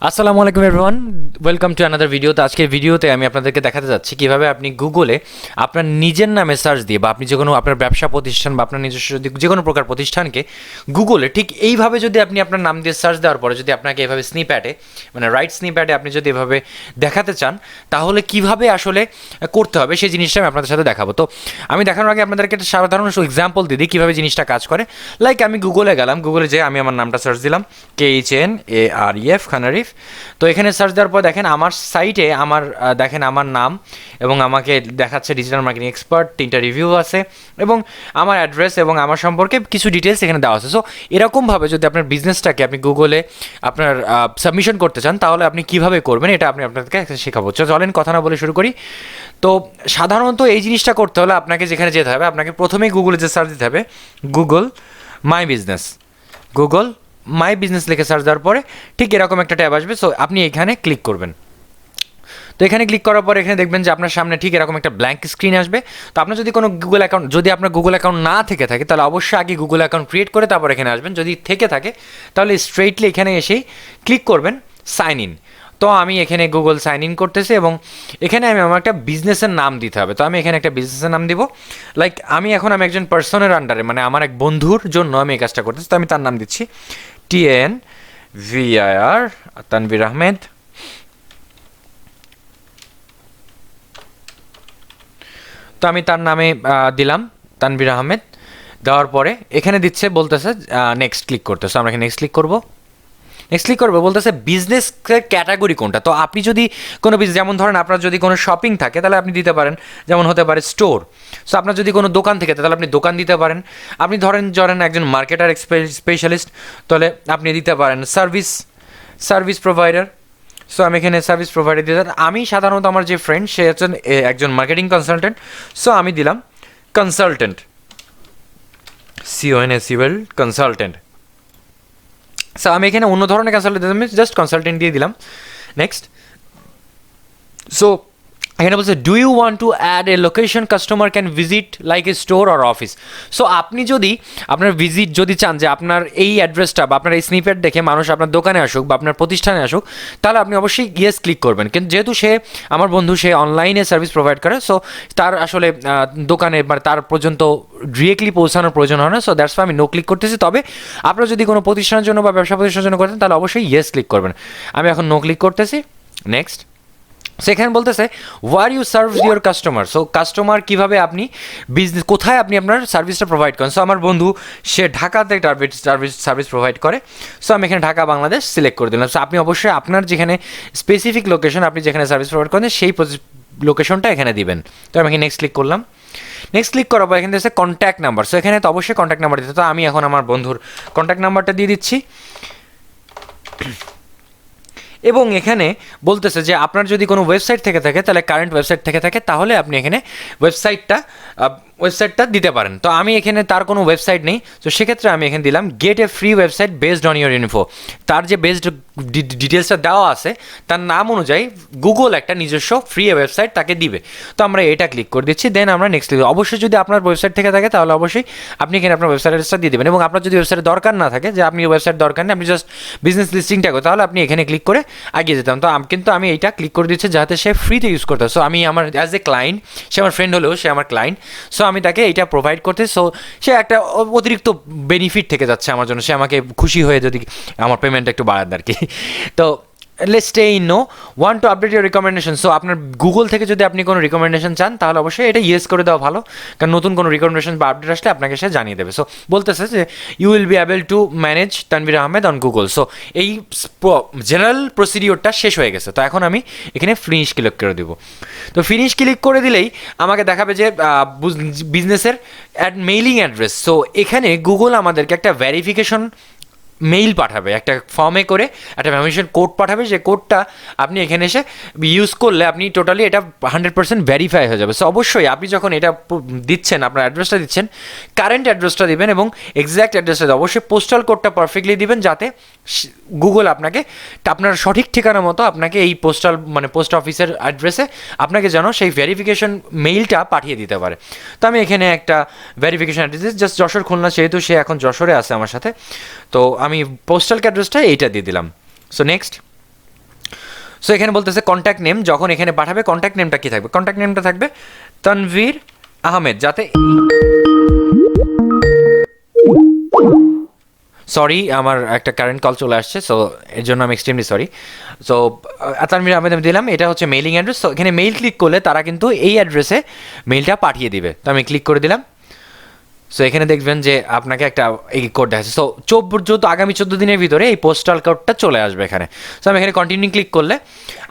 আসসালামু আলাইকুম everyone, welcome to another video. তো আজকের ভিডিওতে আমি আপনাদেরকে দেখাতে যাচ্ছি কীভাবে আপনি গুগলে আপনার নিজের নামে সার্চ দিয়ে বা আপনি যে কোনো আপনার ব্যবসা প্রতিষ্ঠান বা আপনার নিজস্ব যে কোনো প্রকার প্রতিষ্ঠানকে গুগলে ঠিক এইভাবে যদি আপনি আপনার নাম দিয়ে সার্চ দেওয়ার পরে যদি আপনাকে এভাবে স্নিপ্যাটে মানে রাইট স্নিপ্যাটে আপনি যদি এভাবে দেখাতে চান, তাহলে কিভাবে আসলে করতে হবে সেই জিনিসটা আমি আপনাদের সাথে দেখাবো। তো আমি দেখানোর আগে আপনাদেরকে একটা সাধারণ এক্সাম্পল দিয়ে দিই কীভাবে জিনিসটা কাজ করে। লাইক আমি গুগলে গেলাম, গুগলে যেয়ে আমি আমার নামটা সার্চ দিলাম KHNAREF, খান আরিফ। তো এখানে সার্চ দেওয়ার পর দেখেন আমার সাইটে দেখেন আমার নাম এবং আমাকে দেখাচ্ছে ডিজিটাল মার্কেটিং এক্সপার্ট, 3টা রিভিউ আছে এবং আমার অ্যাড্রেস এবং আমার সম্পর্কে কিছু ডিটেলস এখানে দেওয়া আছে। সো এরকমভাবে যদি আপনার বিজনেসটাকে আপনি গুগলে আপনার সাবমিশন করতে চান, তাহলে আপনি কীভাবে করবেন এটা আপনাদেরকে শেখাবো। চলেন কথা না বলে শুরু করি। তো সাধারণত এই জিনিসটা করতে হলে আপনাকে যেখানে যেতে হবে, আপনাকে প্রথমেই গুগলে যে সার্চ দিতে হবে Google my business. Google my business লিখে সার্চ দেওয়ার পরে ঠিক এরকম একটা ট্যাব আসবে। সো আপনি এখানে ক্লিক করবেন। তো এখানে ক্লিক করার পর এখানে দেখবেন যে আপনার সামনে ঠিক এরকম একটা ব্ল্যাঙ্ক স্ক্রিন আসবে। তো আপনার যদি কোনো গুগল অ্যাকাউন্ট, যদি আপনার গুগল অ্যাকাউন্ট না থেকে থাকে তাহলে অবশ্যই আগে গুগল অ্যাকাউন্ট ক্রিয়েট করে তারপর এখানে আসবেন। যদি থেকে থাকে তাহলে স্ট্রেইটলি এখানে এসেই ক্লিক করবেন সাইন ইন। তো আমি এখানে গুগল সাইন ইন করতেছি এবং এখানে আমি আমার একটা বিজনেসের নাম দিতে হবে। তো আমি এখানে একটা বিজনেসের নাম দিব। লাইক আমি একজন পার্সনের আন্ডারে, মানে আমার এক বন্ধুর জন্য আমি এই কাজটা করতেছি। তো আমি তার নাম দিচ্ছি TNVIR, তানভীর আহমেদ। তো আমি তার নামে দিলাম তানভীর আহমেদ। দেওয়ার পরে এখানে দিচ্ছে, বলতেছে নেক্সট ক্লিক করতে। সো আমরা এখানে নেক্সট ক্লিক করবো। নেক্সট ক্লিক করবো, বলতেছে বিজনেস ক্যাটাগরি কোনটা। তো আপনি যদি কোনো বিজনেস, যেমন ধরেন আপনার যদি কোনো শপিং থাকে তাহলে আপনি দিতে পারেন, যেমন হতে পারে স্টোর। সো আপনার যদি কোনো দোকান থেকে তাহলে আপনি দোকান দিতে পারেন। আপনি ধরেন একজন মার্কেটার স্পেশালিস্ট, তাহলে আপনি দিতে পারেন সার্ভিস প্রোভাইডার। সো আমি এখানে সার্ভিস প্রোভাইডার দিতে, আমি সাধারণত আমার যে ফ্রেন্ড সে হচ্ছেন একজন মার্কেটিং কনসালটেন্ট। সো আমি দিলাম কনসালটেন্ট, CONSUL কনসালটেন্ট। সো আমি এখানে অন্য ধরনের কনসালটেন্ট দিলাম, জাস্ট কনসালটেন্ট দিয়ে দিলাম। নেক্সট। সো এখানে বলছে do you want to add a location customer can visit like a store or office. So আপনি যদি আপনার ভিজিট যদি চান যে আপনার এই অ্যাড্রেসটা বা আপনার এই স্নিপেট দেখে মানুষ আপনার দোকানে আসুক বা আপনার প্রতিষ্ঠানে আসুক, তাহলে আপনি অবশ্যই ইয়েস ক্লিক করবেন। কিন্তু যেহেতু সে আমার বন্ধু, সে অনলাইনে সার্ভিস প্রোভাইড করে, সো তার আসলে দোকানে মানে তার পর্যন্ত ডিরেক্টলি পৌঁছানোর প্রয়োজন হয় না। সো দ্যাটস আমি নো ক্লিক করতেছি। তবে আপনারা যদি কোনো প্রতিষ্ঠানের জন্য বা ব্যবসা প্রতিষ্ঠানের জন্য করেন তাহলে অবশ্যই ইয়েস ক্লিক করবেন। আমি এখন নো ক্লিক করতেছি। নেক্সট। সেখানে বলতেছে where you serve your customer. So customer কীভাবে আপনি বিজনেস, কোথায় আপনি আপনার সার্ভিসটা প্রোভাইড করেন। সো আমার বন্ধু সে ঢাকাতে সার্ভিস প্রোভাইড করে। সো আমি এখানে ঢাকা বাংলাদেশ সিলেক্ট করে দিলাম। সো আপনি অবশ্যই আপনার যেখানে স্পেসিফিক লোকেশন, আপনি যেখানে সার্ভিস প্রোভাইড করেন সেই লোকেশনটা এখানে দিবেন। তো আমি এখানে নেক্সট ক্লিক করলাম। নেক্সট ক্লিক করার পর এখানে দিচ্ছে কন্ট্যাক্ট নাম্বার। সো এখানে তো অবশ্যই কন্ট্যাক্ট নাম্বার দিতে, তো আমি এখন আমার বন্ধুর কন্ট্যাক্ট নাম্বারটা দিয়ে দিচ্ছি। এবং এখানে বলতেছে যে আপনার যদি কোনো ওয়েবসাইট থেকে থাকে তাহলে কারেন্ট ওয়েবসাইট থেকে থাকে তাহলে আপনি এখানে ওয়েবসাইটটা দিতে পারেন। তো আমি এখানে তার কোনো ওয়েবসাইট নেই, তো সেক্ষেত্রে আমি এখানে দিলাম gate A free website based on your info. তার যে বেসড ডিটেলসটা দেওয়া আছে তার নাম অনুযায়ী গুগল একটা নিজস্ব ফ্রি ওয়েবসাইট তাকে দিবে। তো আমরা এটা ক্লিক করে দিচ্ছি, দেন আমরা নেক্সট ক্লিক। অবশ্যই যদি আপনার ওয়েবসাইট থেকে থাকে তাহলে অবশ্যই আপনি এখানে আপনার ওয়েবসাইট অ্যাড্রেসটা দিয়ে দেবেন। এবং আপনার যদি ওয়েবসাইটের দরকার না থাকে, যে আপনি ওয়েবসাইট দরকার নেই, আপনি জাস্ট বিজনেস লিস্টিংটা করো, তাহলে আপনি এখানে ক্লিক করে এগিয়ে যেতাম। তো কিন্তু আমি এইটা ক্লিক করে দিচ্ছি যাতে সে ফ্রিতে ইউজ করতে। সো আমি আমার অ্যাজ এ ক্লায়েন্ট, সে আমার ফ্রেন্ড হলেও সে আমার ক্লায়েন্ট, সো আমি তাকে এইটা প্রোভাইড করতে। সো সে একটা অতিরিক্ত বেনিফিট থেকে যাচ্ছে আমার জন্য, সে আমাকে খুশি হয়ে যদি আমার পেমেন্টটা একটু বাড়ায় আর কি। তো let's stay in no want to update your recommendation. So আপনার গুগল থেকে যদি আপনি কোনো রিকমেন্ডেশন চান তাহলে অবশ্যই এটা ইয়েস করে দেওয়া ভালো, কারণ নতুন কোনো রিকমেন্ডেশন বা আপডেট আসলে আপনাকে সে জানিয়ে দেবে। সো বলতেছে যে you will be able to manage Tanvir Ahmed on Google. So এই জেনারেল প্রসিডিওরটা শেষ হয়ে গেছে। তো এখন আমি এখানে ফিনিশ ক্লিক করে দেবো। তো ফিনিশ ক্লিক করে দিলেই আমাকে দেখাবে যে বিজনেসের মেইলিং অ্যাড্রেস। সো এখানে গুগল আমাদেরকে একটা ভেরিফিকেশন মেইল পাঠাবে, একটা ফর্মে করে একটা ভ্যালিডেশন কোড পাঠাবে। যে কোডটা আপনি এখানে এসে ইউজ করলে আপনি টোটালি এটা 100% ভেরিফাই হয়ে যাবে। সো অবশ্যই আপনি যখন এটা দিচ্ছেন, আপনার অ্যাড্রেসটা দিচ্ছেন, কারেন্ট অ্যাড্রেসটা দিবেন এবং এক্স্যাক্ট অ্যাড্রেসটা দেবেন। অবশ্যই পোস্টাল কোডটা পারফেক্টলি দিবেন যাতে গুগল আপনাকে আপনার সঠিক ঠিকানা মতো আপনাকে এই পোস্ট অফিসের অ্যাড্রেসে আপনাকে যেন সেই ভেরিফিকেশন মেইলটা পাঠিয়ে দিতে পারে। তো আমি এখানে একটা verification address, just Jessore Khulna, যেহেতু সে এখন যশোরে আছে আমার সাথে, তো আমি পোস্টাল অ্যাড্রেসটা এইটা দিয়ে দিলাম। So next. সো এখানে বলতেছে কন্ট্যাক্ট নেম, যখন এখানে পাঠাবে কন্ট্যাক্ট নেমটা কী থাকবে, কন্ট্যাক্ট নেমটা থাকবে তানভীর আহমেদ, যাতে সরি আমার একটা কারেন্ট কল চলে আসছে, সো এর জন্য আমি extremely sorry. So Tanvir Ahmed আমি দিলাম, এটা হচ্ছে মেইলিং অ্যাড্রেস। সো এখানে মেইল ক্লিক করলে তারা কিন্তু এই অ্যাড্রেসে মেইলটা পাঠিয়ে দিবে। তো আমি ক্লিক করে দিলাম। সো এখানে দেখবেন যে আপনাকে একটা এই কোড দেখাচ্ছে। সো যেহেতু আগামী 14 দিনের ভিতরে এই পোস্টাল কোডটা চলে আসবে এখানে। সো আমি এখানে কন্টিনিউ ক্লিক করলে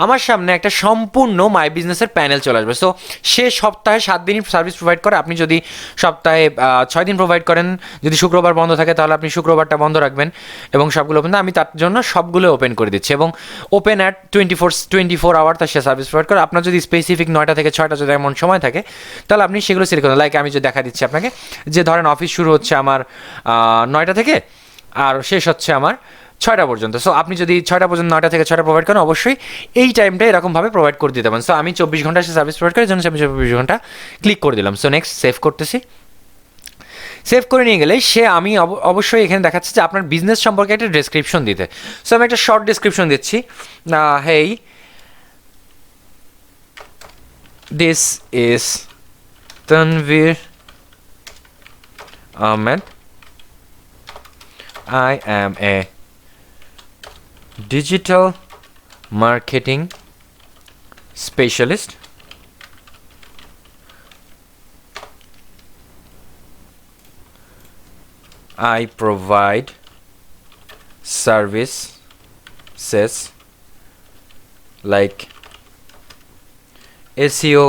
আমার সামনে একটা সম্পূর্ণ মাই বিজনেসের প্যানেল চলে আসবে। সো সে সপ্তাহে 7 দিনই সার্ভিস প্রোভাইড করে। আপনি যদি সপ্তাহে 6 দিন প্রোভাইড করেন, যদি শুক্রবার বন্ধ থাকে তাহলে আপনি শুক্রবারটা বন্ধ রাখবেন এবং সবগুলো ওপেন। আমি তার জন্য সবগুলো ওপেন করে দিচ্ছি এবং ওপেন অ্যাট 24 আওয়ার তার সে সার্ভিস প্রোভাইড করে। আপনার যদি স্পেসিফিক 9টা থেকে 6টা যদি এমন সময় থাকে তাহলে আপনি সেগুলো সিলেক্ট করেন। লাইক আমি যদি দেখা দিচ্ছি আপনাকে, যে ধরেন অফিস শুরু হচ্ছে আমার 9টা থেকে আর শেষ হচ্ছে আমার 6টা পর্যন্ত। সো আপনি যদি 6টা পর্যন্ত 9টা থেকে 6টা প্রোভাইড করেন, অবশ্যই এই টাইমটা এরকমভাবে প্রোভাইড করে দিতে পারেন। সো আমি 24 ঘন্টা সে সার্ভিস প্রোভাইড করার জন্য আমি 24 ঘন্টা ক্লিক করে দিলাম। সো নেক্সট সেভ করতেছি। সেভ করে নিয়ে গেলে আমি অবশ্যই এখানে দেখাচ্ছে যে আপনার বিজনেস সম্পর্কে একটা ডেসক্রিপশন দিতে। সো আমি একটা শর্ট ডেসক্রিপশন দিচ্ছি, hey this is Tanvir Ahmed. I am a digital marketing specialist. I provide services like SEO,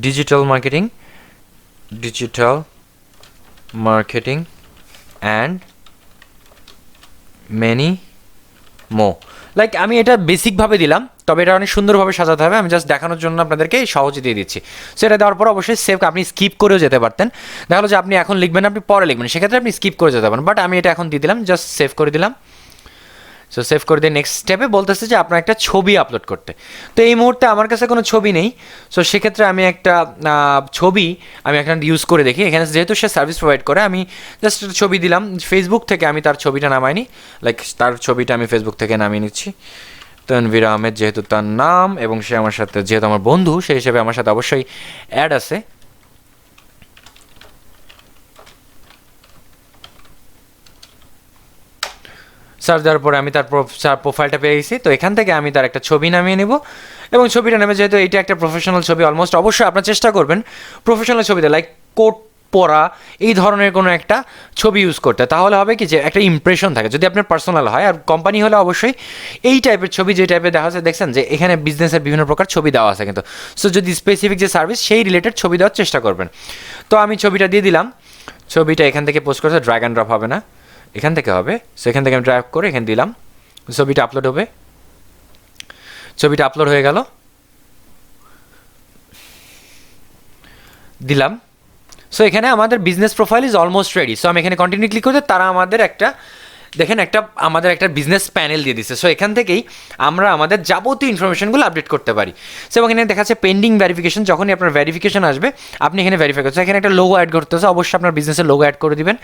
digital marketing and many more. Like আমি এটা বেসিকভাবে দিলাম, তবে এটা অনেক সুন্দরভাবে সাজাতে হবে। আমি জাস্ট দেখানোর জন্য আপনাদেরকে সহজে দিয়ে দিচ্ছি। সো এটা দেওয়ার পর অবশ্যই সেভ, আপনি স্কিপ করেও যেতে পারতেন। দেখা গেলো যে আপনি এখন লিখবেন, আপনি পরে লিখবেন, সেক্ষেত্রে আপনি স্কিপ করে যেতে পারেন। বাট আমি এটা এখন দিয়ে দিলাম, জাস্ট সেভ করে দিলাম। সো সেভ করে দিয়ে নেক্সট স্টেপে বলতেছে যে আপনার একটা ছবি আপলোড করতে। তো এই মুহূর্তে আমার কাছে কোনো ছবি নেই। সো সেক্ষেত্রে আমি একটা ছবি আমি একটা ইউজ করে দেখি। এখানে যেহেতু সে সার্ভিস প্রোভাইড করে, আমি জাস্ট একটা ছবি দিলাম। ফেসবুক থেকে আমি তার ছবিটা নামাইনি, লাইক তার ছবিটা আমি ফেসবুক থেকে নামিয়ে নিচ্ছি। তানভীর আহমেদ যেহেতু তার নাম এবং সে আমার সাথে যেহেতু আমার বন্ধু, সেই হিসেবে আমার সাথে অবশ্যই অ্যাড আছে। সার্চ দেওয়ার পরে আমি তার প্রোফাইলটা পেয়ে গেছি। তো এখান থেকে আমি তার একটা ছবি নামিয়ে নেব এবং ছবিটা নেমে, যেহেতু এটা একটা প্রফেশনাল ছবি অলমোস্ট, অবশ্যই আপনার চেষ্টা করবেন প্রফেশনাল ছবিতে লাইক কোট পরা এই ধরনের কোনো একটা ছবি ইউজ করতে। তাহলে হবে কি যে একটা ইমপ্রেশন থাকে, যদি আপনার পার্সোনাল হয়। আর কোম্পানি হলে অবশ্যই এই টাইপের ছবি, যে টাইপের দেখা যাচ্ছে, দেখছেন যে এখানে বিজনেসের বিভিন্ন প্রকার ছবি দেওয়া আছে কিন্তু। সো যদি স্পেসিফিক যে সার্ভিস সেই রিলেটেড ছবি দেওয়ার চেষ্টা করবেন। তো আমি ছবিটা দিয়ে দিলাম। ছবিটা এখান থেকে পোস্ট করতে ড্র্যাগ অ্যান্ড ড্রপ হবে না, এখান থেকে হবে। সো এখান থেকে আমি ড্রাইভ করে এখানে দিলাম, ছবিটা আপলোড হবে। ছবিটা আপলোড হয়ে গেল, দিলাম। সো এখানে আমাদের business profile is almost ready. So আমি এখানে কন্টিনিউ ক্লিক করতে তারা আমাদের আমাদের একটা বিজনেস প্যানেল দিয়ে দিচ্ছে। সো এখান থেকেই আমরা আমাদের যাবতীয় ইনফরমেশনগুলো আপডেট করতে পারি। সো এবং এখানে দেখাচ্ছে পেন্ডিং ভেরিফিকেশন। যখনই আপনার ভেরিফিকেশন আসবে আপনি এখানে ভেরিফাই করছেন। এখানে একটা লোগো অ্যাড করতে হচ্ছে, অবশ্যই আপনার বিজনেসের লোগো অ্যাড করে দিবেন।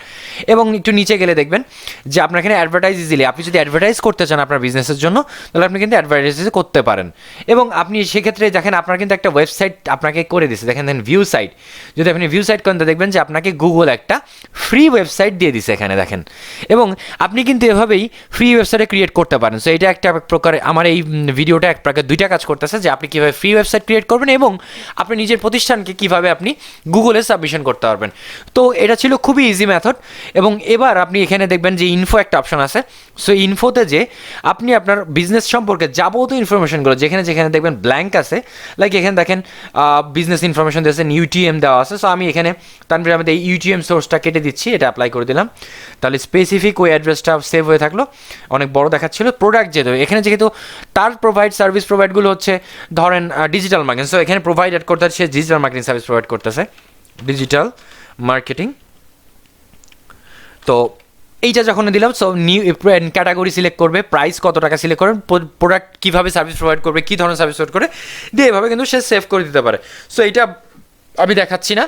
এবং একটু নিচে গেলে দেখবেন যে আপনার এখানে অ্যাডভার্টাইজ ইজিলি, আপনি যদি অ্যাডভার্টাইজ করতে চান আপনার বিজনেসের জন্য, তাহলে আপনি কিন্তু অ্যাডভার্টাইজ করতে পারেন। এবং আপনি সেক্ষেত্রে দেখেন আপনার কিন্তু একটা ওয়েবসাইট আপনাকে করে দিচ্ছে। দেখেন ভিউ সাইট, যদি আপনি ভিউ সাইট করেন তো দেখবেন যে আপনাকে গুগল একটা ফ্রি ওয়েবসাইট দিয়ে দিচ্ছে এখানে দেখেন। এবং আপনি কিন্তু এভাবেই ফ্রি ওয়েবসাইটে ক্রিয়েট করতে পারেন। সো এটা একটা প্রকার, আমার এই ভিডিওটা এক প্রকার দুইটা কাজ করতেছে, যে আপনি কীভাবে ফ্রি ওয়েবসাইট ক্রিয়েট করবেন এবং আপনি নিজের প্রতিষ্ঠানকে কীভাবে আপনি গুগলে সাবমিশন করতে পারবেন। তো এটা ছিল খুবই ইজি মেথড। এবং এবার আপনি এখানে দেখবেন যে ইনফো একটা অপশন আছে। সো ইনফোতে যে আপনি আপনার বিজনেস সম্পর্কে যাবতীয় ইনফরমেশনগুলো যেখানে যেখানে দেখবেন ব্ল্যাঙ্ক আছে, লাইক এখানে দেখেন বিজনেস ইনফরমেশন দিয়েছেন, ইউটিএম দেওয়া আছে। সো আমি এখানে তারপরে আমাদের এই ইউটিএম সোর্সটা কেটে দিচ্ছি, এটা অ্যাপ্লাই করে দিলাম। তাহলে স্পেসিফিক ওই অ্যাড্রেসটা সেভ হয়ে থাকলো। অনেক বড় দেখাচ্ছিল প্রোডাক্ট, যেহেতু এখানে যেহেতু তার সার্ভিস প্রোভাইডগুলো হচ্ছে ধরেন ডিজিটাল মার্কেটিং। সো এখানে প্রোভাইড করতে সে ডিজিটাল মার্কেটিং সার্ভিস প্রোভাইড করতেছে, ডিজিটাল মার্কেটিং। তো এইটা যখন দিলাম, সো নিউ ক্যাটাগরি সিলেক্ট করবে, প্রাইস কত টাকা সিলেক্ট করবেন, প্রোডাক্ট কীভাবে সার্ভিস প্রোভাইড করবে, কী ধরনের সার্ভিস প্রোভাইড করে দিয়ে এভাবে কিন্তু সে সেভ করে দিতে পারে। সো এইটা আমি দেখাচ্ছি না,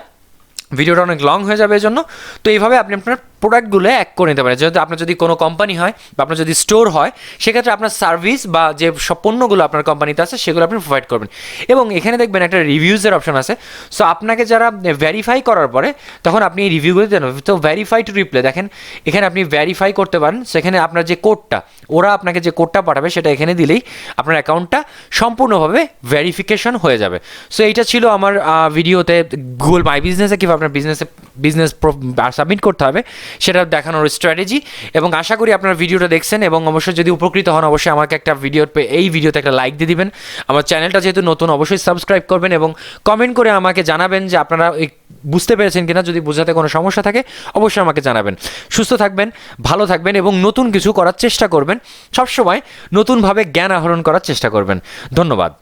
ভিডিওটা অনেক লং হয়ে যাবে এই জন্য। তো এইভাবে আপনি আপনার প্রোডাক্টগুলো এক করে নিতে পারেন। যেহেতু আপনার যদি কোনো কোম্পানি হয় বা আপনার যদি স্টোর হয়, সেক্ষেত্রে আপনার সার্ভিস বা যে সব পণ্যগুলো আপনার কোম্পানিতে আছে সেগুলো আপনি প্রোভাইড করবেন। এবং এখানে দেখবেন একটা রিভিউজের অপশন আছে। সো আপনাকে যারা ভেরিফাই করার পরে তখন আপনি এই রিভিউগুলো দেন। তো ভেরিফাই টু রিপ্লে দেখেন এখানে আপনি ভেরিফাই করতে পারেন। সেখানে আপনার যে কোডটা, ওরা আপনাকে যে কোডটা পাঠাবে সেটা এখানে দিলেই আপনার অ্যাকাউন্টটা সম্পূর্ণভাবে ভেরিফিকেশন হয়ে যাবে। সো এইটা ছিল আমার ভিডিওতে গুগল মাই বিজনেসে কীভাবে আপনার বিজনেস সাবমিট করতে হবে সেটা দেখানোর স্ট্র্যাটেজি। এবং আশা করি আপনার ভিডিওটা দেখছেন এবং অবশ্যই যদি উপকৃত হন অবশ্যই আমাকে একটা এই ভিডিওতে একটা লাইক দিয়ে দিবেন। আমার চ্যানেলটা যেহেতু নতুন অবশ্যই সাবস্ক্রাইব করবেন এবং কমেন্ট করে আমাকে জানাবেন যে আপনারা বুঝতে পেরেছেন কিনা। যদি বোঝাতে কোনো সমস্যা থাকে অবশ্যই আমাকে জানাবেন। সুস্থ থাকবেন, ভালো থাকবেন এবং নতুন কিছু করার চেষ্টা করবেন। সবসময় নতুনভাবে জ্ঞান আহরণ করার চেষ্টা করবেন। ধন্যবাদ।